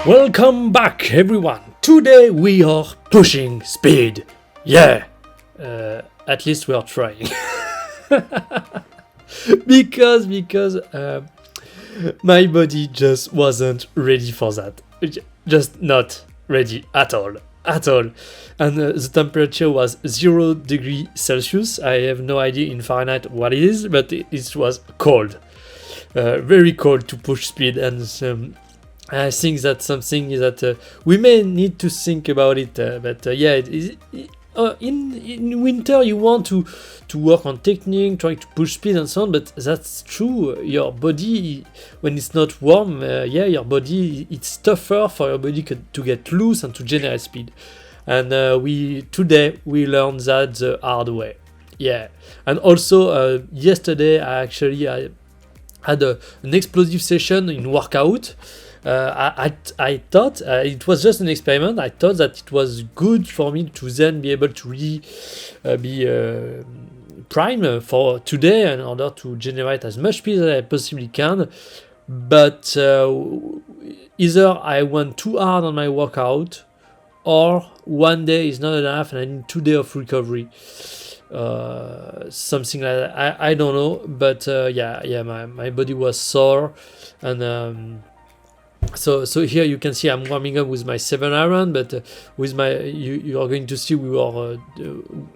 Welcome back, everyone. Today we are pushing speed. Yeah, at least we are trying. because my body just wasn't ready for that. Just not ready at all. At all. And the temperature was 0 degrees Celsius. I have no idea in Fahrenheit what it is, but it was cold. Very cold to push speed, and I think that's something that we may need to think about it. In winter you want to work on technique, trying to push speed and so on. But that's true. Your body, when it's not warm, your body, it's tougher for your body to get loose and to generate speed. And today we learned that the hard way. Yeah, and also yesterday I had an explosive session in workout. I thought it was just an experiment. I thought that it was good for me to then be able to really be prime for today in order to generate as much speed as I possibly can. But either I went too hard on my workout, or one day is not enough and I need 2 days of recovery. Something like that. I don't know, but my body was sore, and so here you can see I'm warming up with my 7-iron, but with my you are going to see we were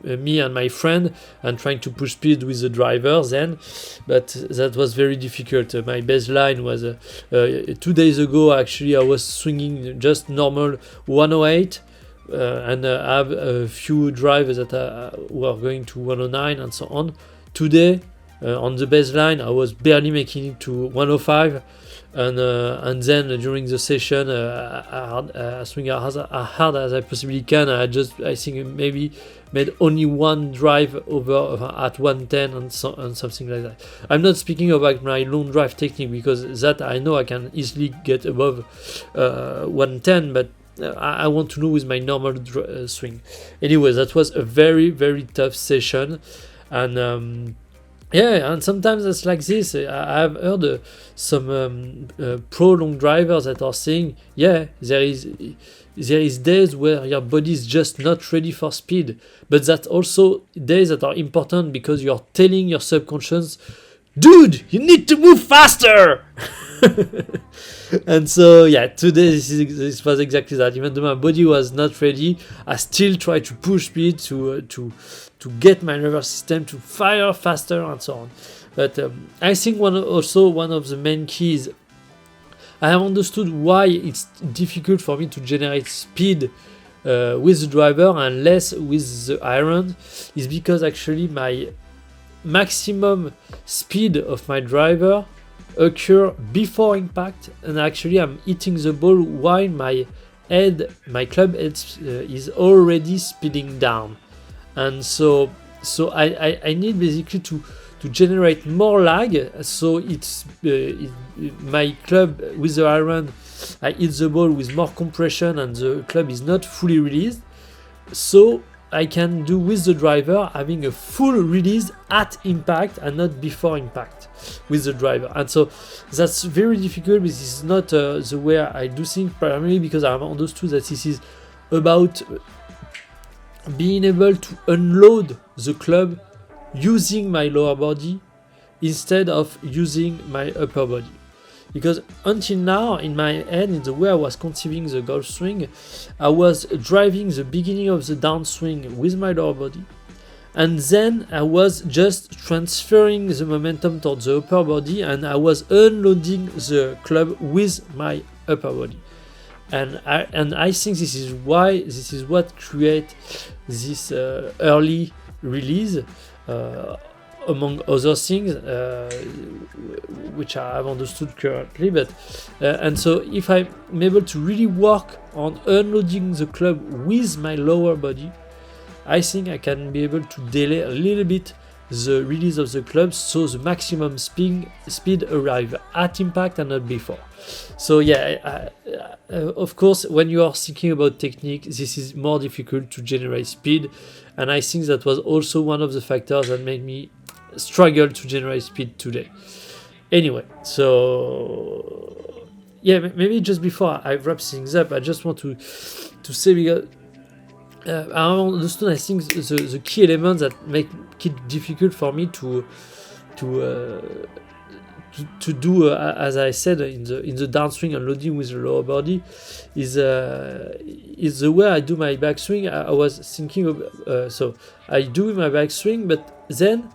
me and my friend and trying to push speed with the driver then, but that was very difficult. My baseline was 2 days ago. Actually, I was swinging just normal 108. And I have a few drivers that were going to 109 and so on. Today, on the baseline, I was barely making it to 105, and then during the session, I swing as hard as I possibly can. I think maybe made only one drive over at 110 and something like that. I'm not speaking about my long drive technique, because that I know I can easily get above 110, but I want to know with my normal swing. Anyway, that was a very, very tough session, and and sometimes it's like this. I have heard some pro long drivers that are saying, there is days where your body is just not ready for speed, but that's also days that are important because you're telling your subconscious, dude, you need to move faster. And so today this was exactly that. Even though my body was not ready, I still tried to push speed to get my nervous system to fire faster and so on. But I think one of the main keys, I have understood why it's difficult for me to generate speed with the driver and less with the iron, is because actually my maximum speed of my driver occur before impact, and actually I'm hitting the ball while my club head is already speeding down, and so I need basically to generate more lag. So it's my club with the iron, I hit the ball with more compression and the club is not fully released, so I can do with the driver having a full release at impact and not before impact with the driver. And so that's very difficult, but this is not the way I do things, primarily because I have understood that this is about being able to unload the club using my lower body instead of using my upper body. Because until now, in my head, in the way I was conceiving the golf swing, I was driving the beginning of the downswing with my lower body, and then I was just transferring the momentum towards the upper body, and I was unloading the club with my upper body. And I think this is what creates this early release, among other things, which I have understood currently. But and so if I'm able to really work on unloading the club with my lower body, I think I can be able to delay a little bit the release of the club, so the maximum speed arrive at impact and not before. So of course, when you are thinking about technique, this is more difficult to generate speed, and I think that was also one of the factors that made me struggle to generate speed today. Anyway, so maybe just before I wrap things up, I just want to say, because I understood, I think the key elements that make it difficult for me to do, as I said, in the downswing and loading with the lower body, is the way I do my backswing. I was thinking of, so I do my backswing, but then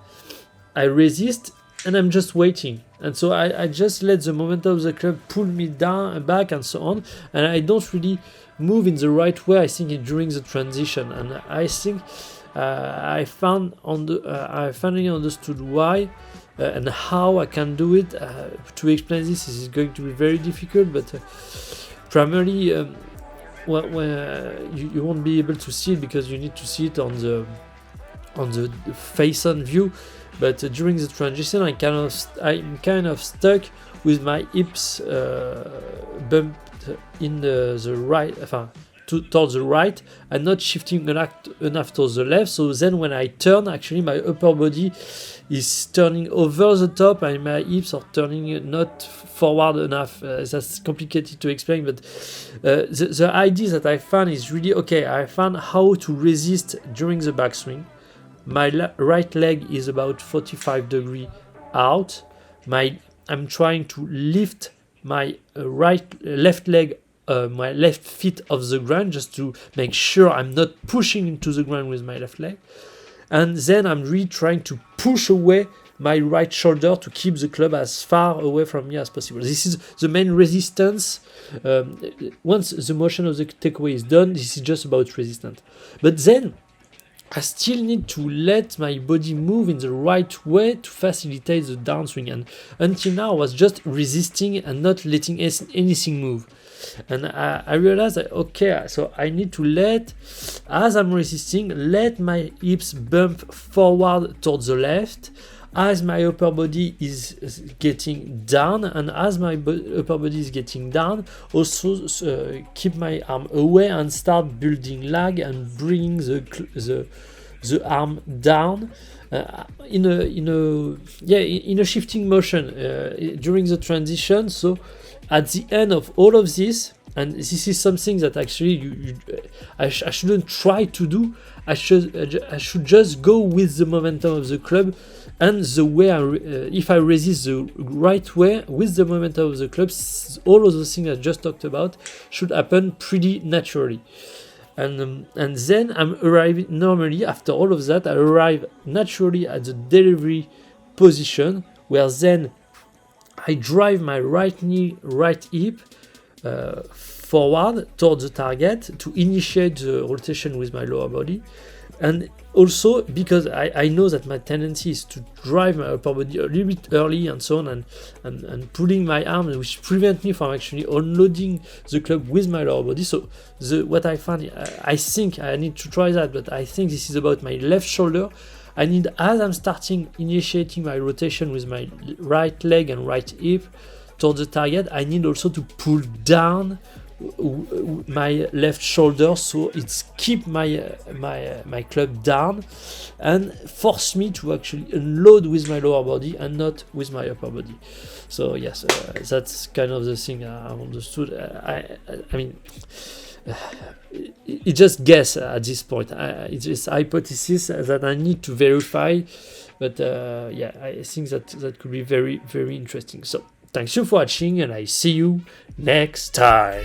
I resist and I'm just waiting, and so I just let the momentum of the club pull me down and back and so on, and I don't really move in the right way, I think, during the transition. And I think I finally understood why and how I can do it. To explain this is going to be very difficult, but primarily you won't be able to see it because you need to see it on the face-on view. But during the transition, I'm kind of stuck with my hips bumped in the right, towards the right, and not shifting enough towards the left. So then when I turn, actually my upper body is turning over the top and my hips are turning not forward enough. That's complicated to explain, but the idea that I found is really okay. I found how to resist during the backswing. My right leg is about 45 degrees out. I'm trying to lift my left leg, my left feet off the ground, just to make sure I'm not pushing into the ground with my left leg. And then I'm really trying to push away my right shoulder to keep the club as far away from me as possible. This is the main resistance. Once the motion of the takeaway is done, this is just about resistance. But then I still need to let my body move in the right way to facilitate the downswing. And until now, I was just resisting and not letting anything move. And I realized that, okay, so I need to as I'm resisting, let my hips bump forward towards the left, as my upper body is getting down, and as my upper body is getting down, also keep my arm away and start building lag and bringing the arm down in a shifting motion during the transition. So at the end of all of this, and this is something that actually I shouldn't try to do. I should just go with the momentum of the club. And the way if I resist the right way with the momentum of the club, all of those things I just talked about should happen pretty naturally. And then I'm arriving, normally after all of that, I arrive naturally at the delivery position, where then I drive my right knee, right hip forward towards the target to initiate the rotation with my lower body. And also because I know that my tendency is to drive my upper body a little bit early and so on, and pulling my arms, which prevent me from actually unloading the club with my lower body. So what I found, I think I need to try that, but I think this is about my left shoulder. I need, as I'm initiating my rotation with my right leg and right hip towards the target, I need also to pull down my left shoulder, so it's keep my club down and force me to actually unload with my lower body and not with my upper body. So yes, that's kind of the thing I understood. I mean, it's just guess at this point. It's just hypothesis that I need to verify, but I think that could be very, very interesting. So thanks you for watching, and I see you next time.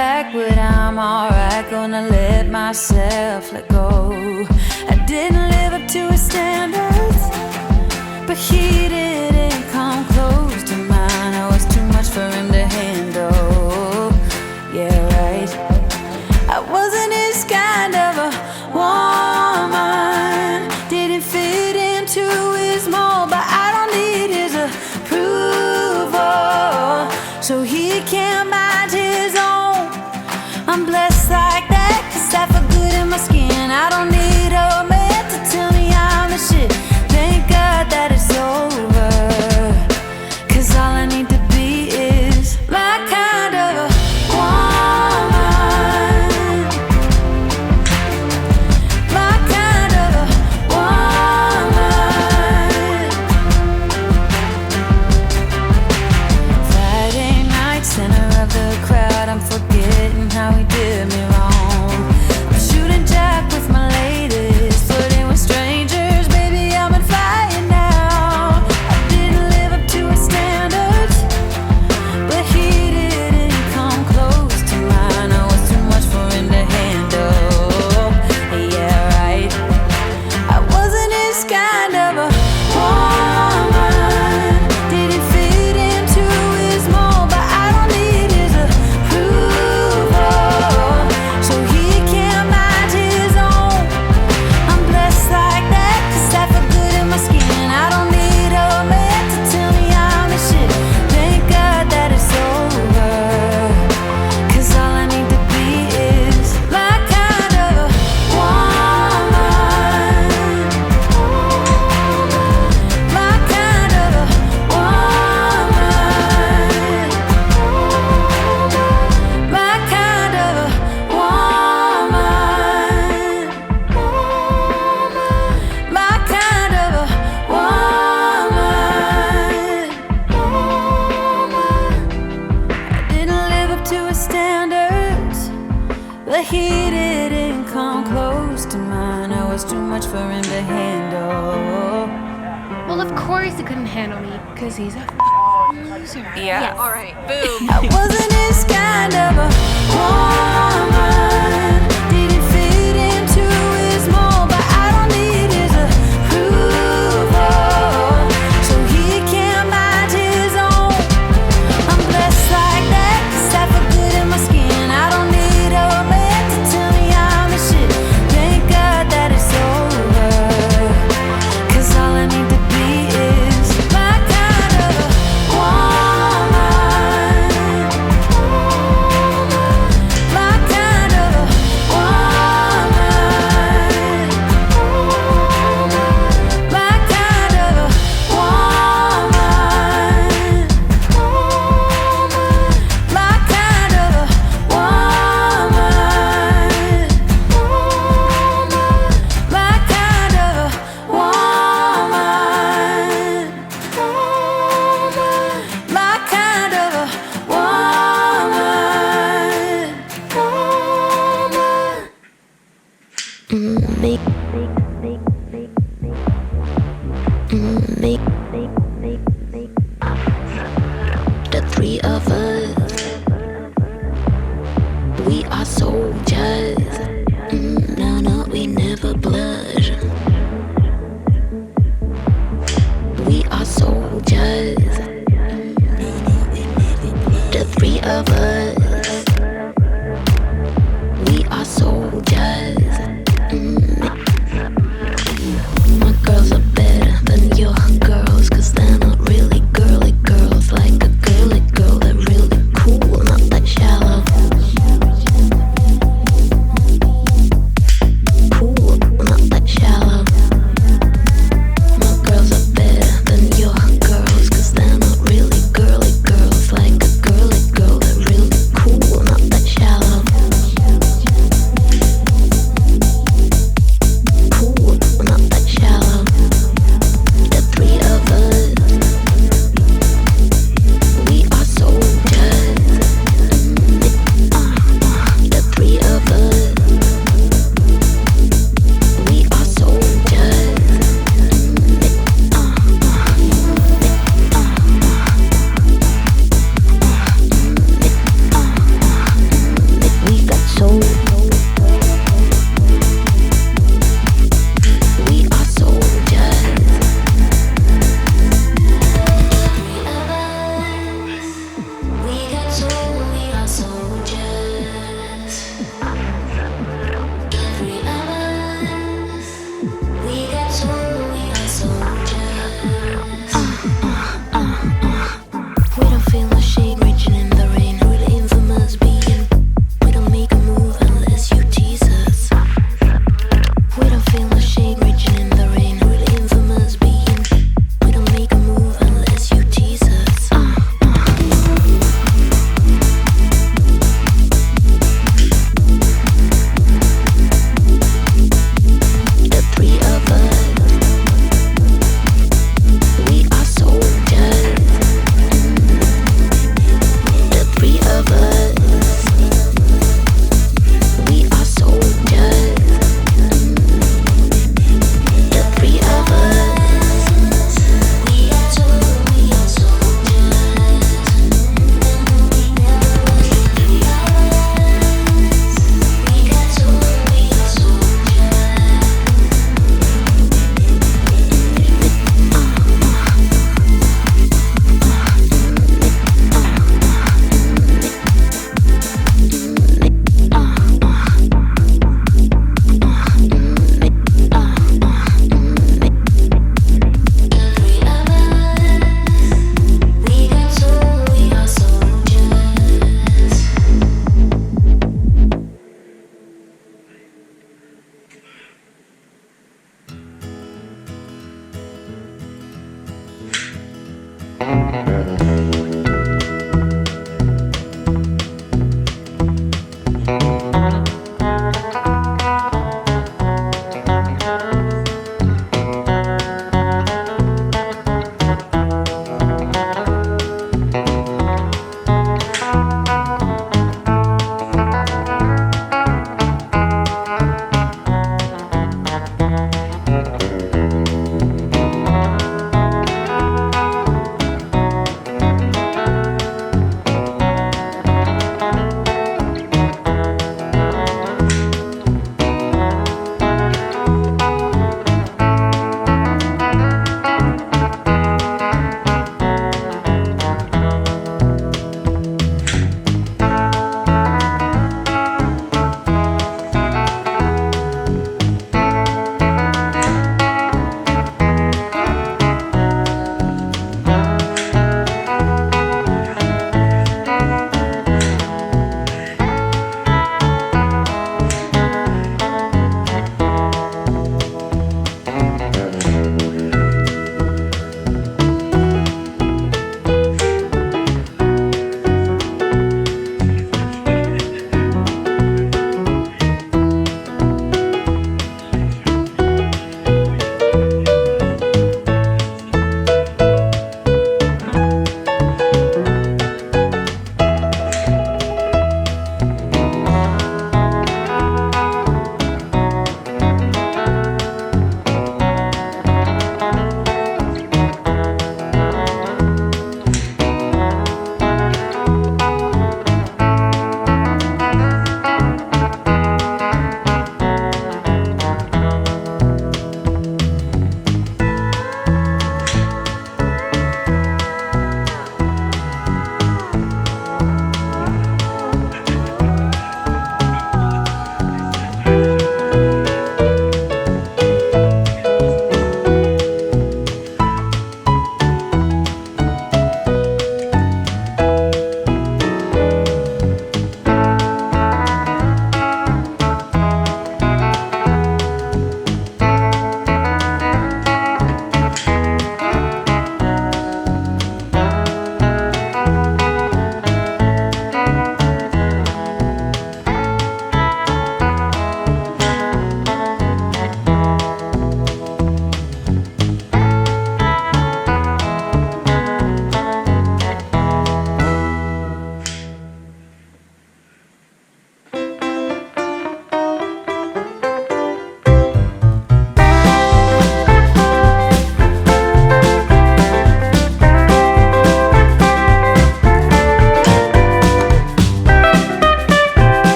pack, but I'm alright. Gonna let myself let go. I didn't live up to his standards, but he didn't come close to mine. I was too much for him to handle. Yeah, right. I wasn't his kind of a woman. Didn't fit into his mold, but I don't need his approval, so he can't mind his own. I'm blessed like that, 'cause I feel good in my skin. I don't need a man to tell me I'm the shit. Thank God that it's over, 'cause all I need to be is my kind of a woman. My kind of a woman. Friday night, center of the crowd, I'm forgetting how he did me wrong. I'm shooting jack with my ladies, flirting with strangers, baby, I'm on fire now. I didn't live up to his standards, but he didn't come close to mine. I was too much for him to handle. Yeah, right. I wasn't his kind of a woman. Didn't fit into his mold, but I don't need his approval, so he can't mind his own. I'm blessed like that, 'cause I feel good in my skin. I don't need a man to tell me I'm the shit. Thank God that it's over, 'cause all I need to be is my kind of a woman. My kind of a woman. My kind of a woman. My kind of a woman. I didn't live up to his standards, but he didn't come close to mine. I was too much for him to handle. Well, of course he couldn't handle me, because he's a loser. Yeah. All right. Boom. I wasn't his kind of a woman. Didn't fit into his mold, but I don't need his approval, so he can't mind his own. I'm blessed like that, 'cause I feel good in my skin. I don't need a man to tell me I'm the shit. Thank God that it's over, 'cause all I need to be is my kind of a woman. My kind of a woman. My kind of a woman. My kind of a woman. My kind of a woman. My kind of a The three of us, we are soldiers. No, we never blush. We are soldiers. The three of us, we are soldiers. My girls are better than your girls,